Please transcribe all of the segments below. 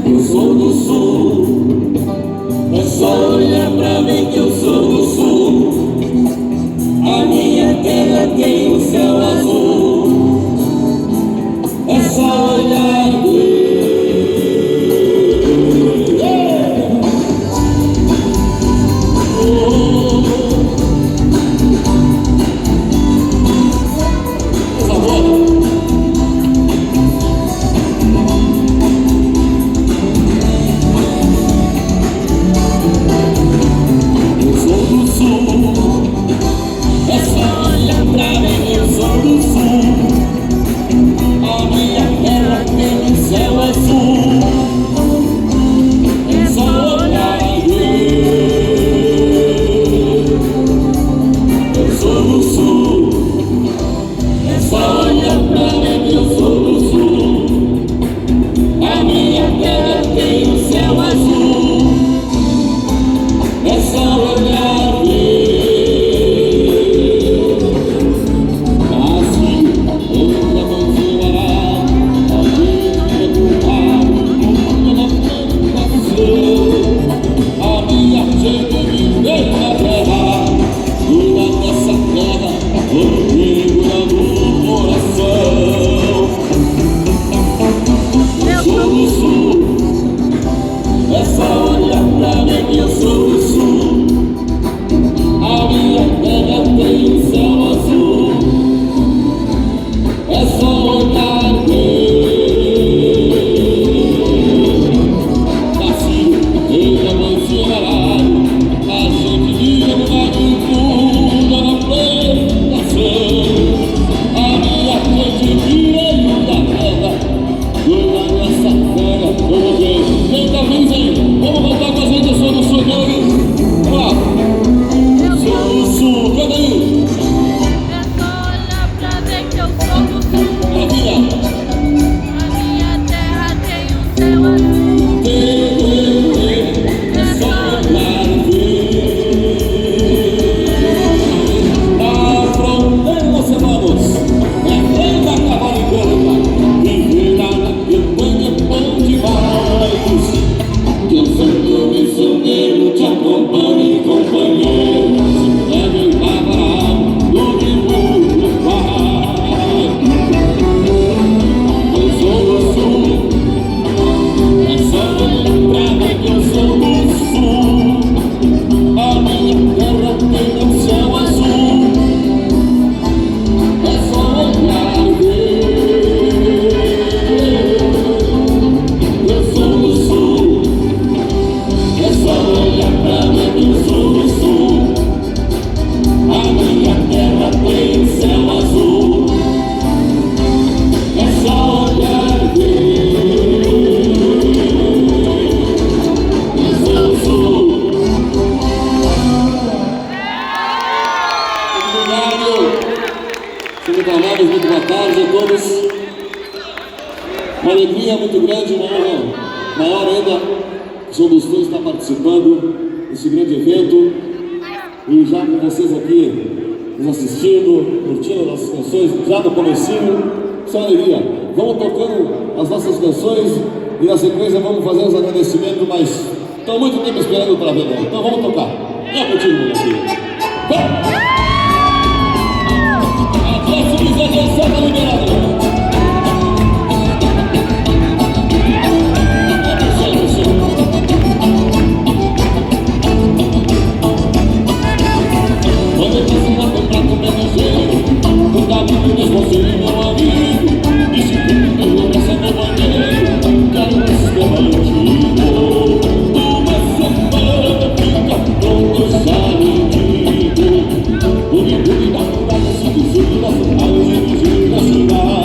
Eu sou do sul, é só olhar pra mim que eu sou do sul. A minha terra tem o céu azul. É só olhar e ver. Por favor. Eu sou do sul. É só olhar pra mim, eu sou do sul. A minha terra tem o céu azul. É só olhar e ver. Eu sou do sul. É só olhar pra mim, eu sou do sul. A minha terra tem o céu azul. É só olhar e ver. É só olhar pra mim que eu sou do sul. A minha terra tem o céu azul. É só olhar e ver. Nasci em Tamandará, a gente vive uma agricultura na plantação. A minha gente vive da terra, cuida dessa terra, vamos ver. Quem tá vindo aí? Vamos cantar com a gente, eu sou do sul, quero aí. Vamos lá. Sou do sul, canta aí. É só olhar pra ver que eu sou do sul. Maravilha. A minha terra tem o céu azul. É só olhar e ver. Na fronteira nós vamos. É tanta cavalo e corda. Viver na campanha é bom demais. Que eu sou missioneiro, te acompanhe, companheiro. Se deve lavar do meu pai. Eu sou do sul. É só olhar pra mim que eu sou do sul. A minha terra tem o céu azul. É só olhar e ver. Eu sou do sul. É só olhar pra mim que eu sou do sul. A minha terra tem o céu azul. É só olhar e ver. Eu sou do sul. Muito obrigado. Senhor Amados, muito boa tarde a todos. Uma alegria muito grande, uma honra maior ainda. O São dos Três está participando desse grande evento e já com vocês aqui nos assistindo, curtindo nossas canções já no comecinho, só alegria. Vamos tocando as nossas canções e na sequência vamos fazer os agradecimentos, mas estou muito tempo esperando para ver, né? Então vamos tocar. É contigo, meu filho. Vamos! Até se quiser dançar, tá liberado. Quando eu passo na comprar com meu ligeiro, no caminho dos você, meu amigo. E se tu me pergunta se é meu banheiro, quero esse meu antigo. Uma semana fica pronto, já me digo. O limite da furada se desvira, das cidades e desvira da cidade.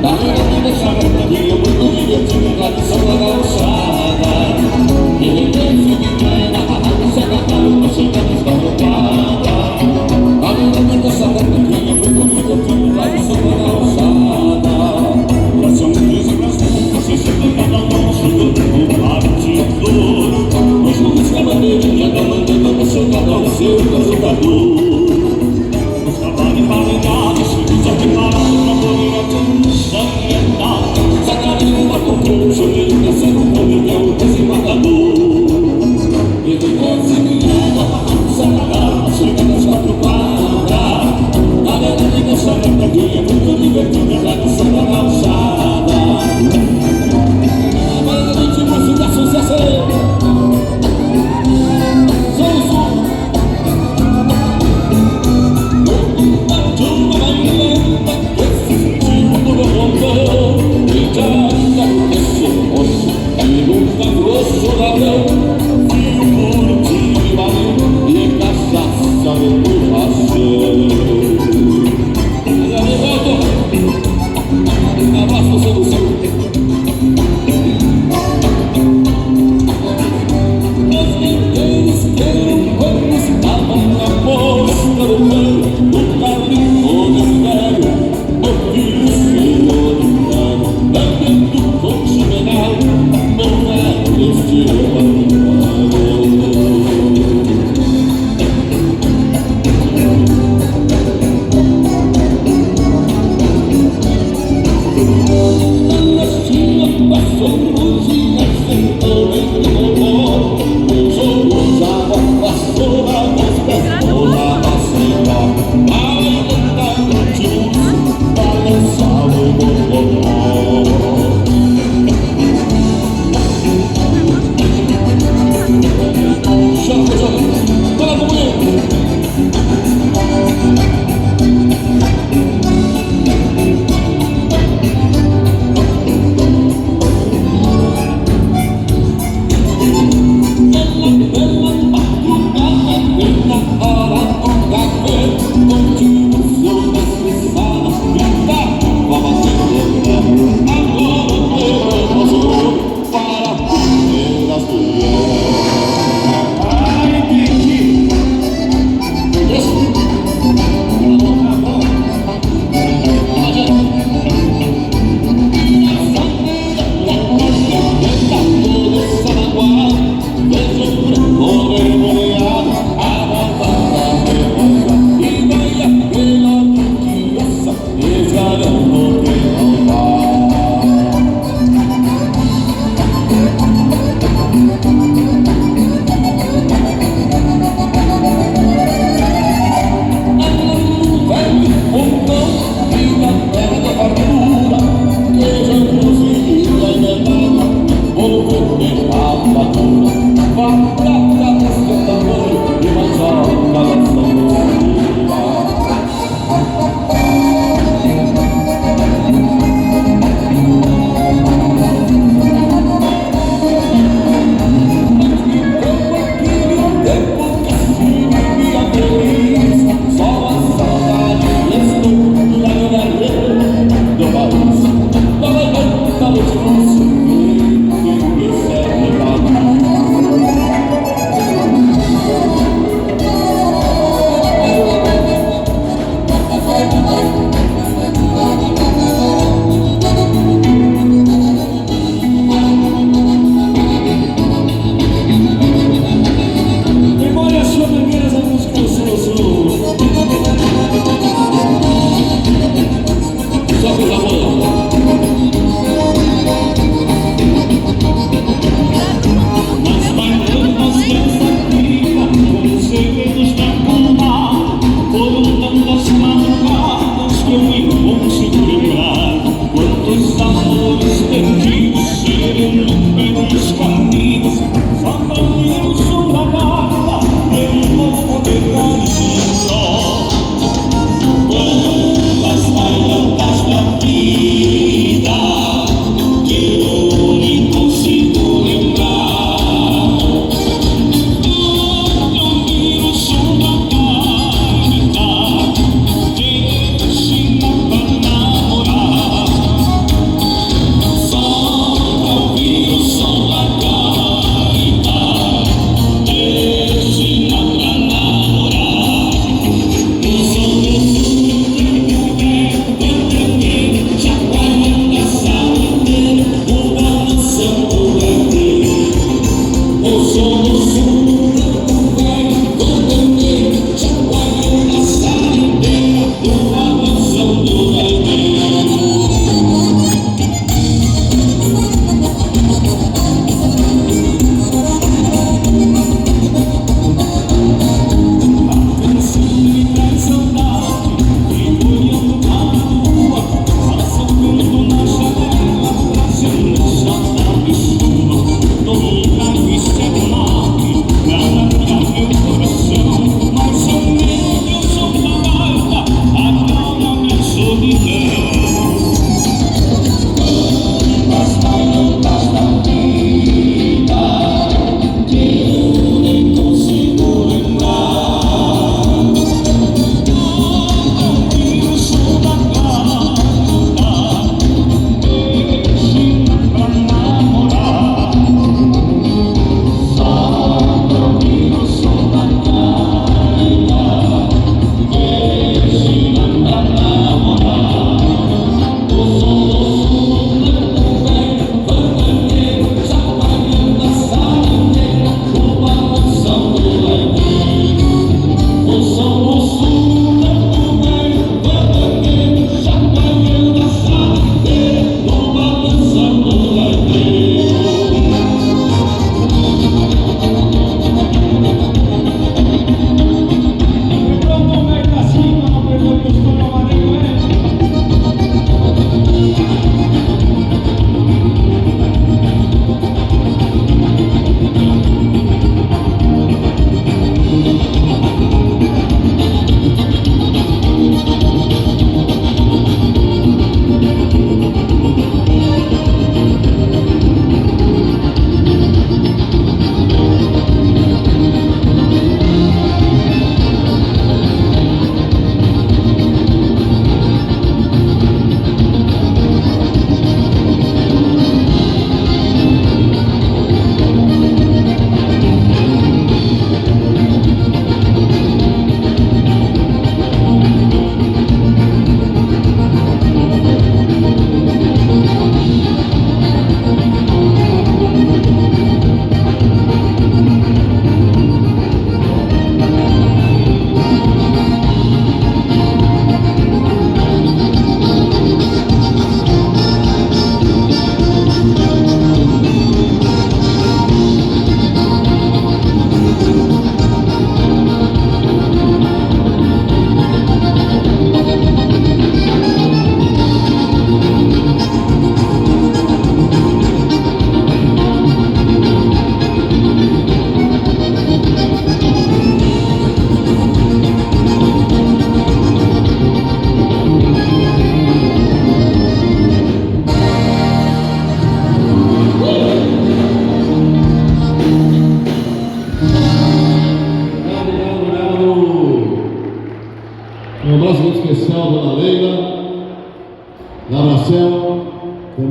Carreira me deixa tranquilo, muito divertido, tradição da gauchada. E repente me cai na barraca, chega a tarde, tô chegando, está preparada. Carreira me deixa tranquilo, muito divertido, tradição da gauchada. Coração diz pras mãos, se chega cada um, chega no partido. Hoje não busca bandeirinha, tá mandando pra chegar ao seu ajudador. Os cavalos embaralhados, já preparados pra correr a sangrenta. Sacarinho a controle, joguinho descendo o caminhão desembargador. E depois me leva pra sagrada, chega nas 4 quadras. Galera liga essa recadinha, muito divertida, tradição da gauchada. Agora a gente vai ficar sucesso.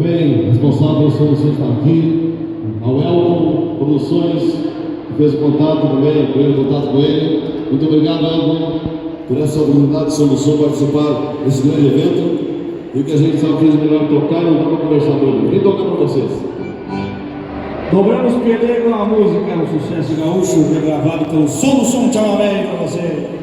também responsável pelo som está aqui, ao Elton Produções, que fez o contato também, o primeiro contato com ele. Muito obrigado, Elton, por essa oportunidade de Som do Som participar desse grande evento. E o que a gente sabe fez melhor tocar, não dá para conversar muito. Quem toca para vocês? Dobramos Pedreiro, a música, o sucesso gaúcho, regravado pelo Som do Som Chamamé para você.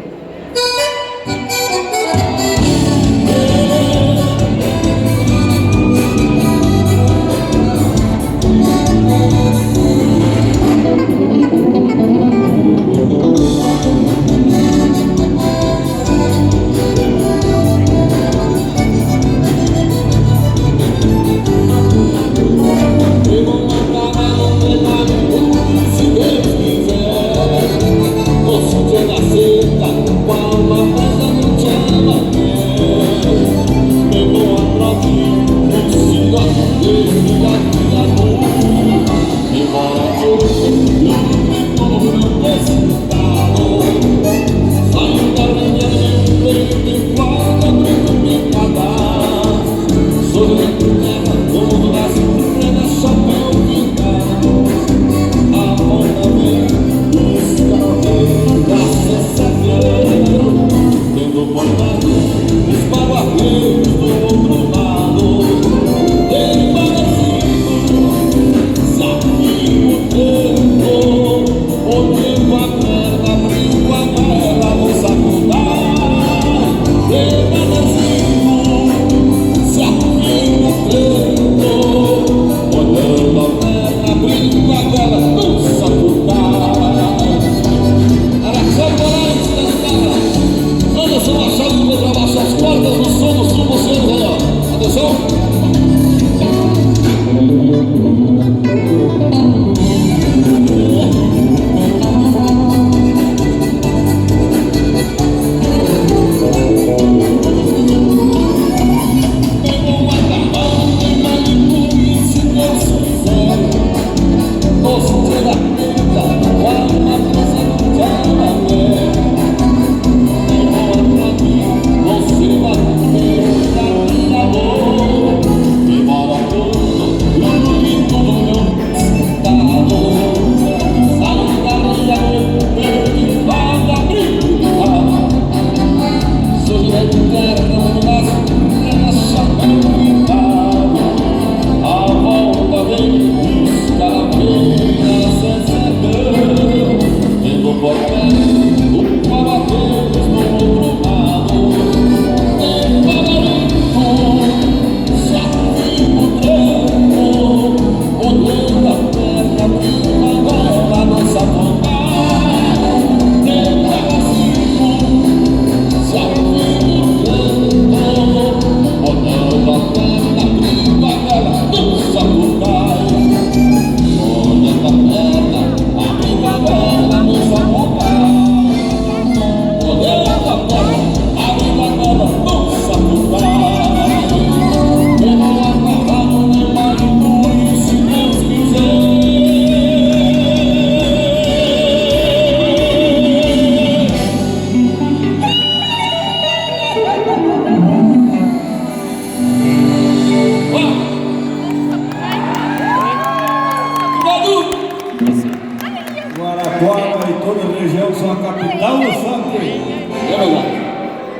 Guarapuava e toda a região são a capital do funk. É verdade.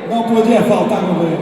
Não podia faltar no meio.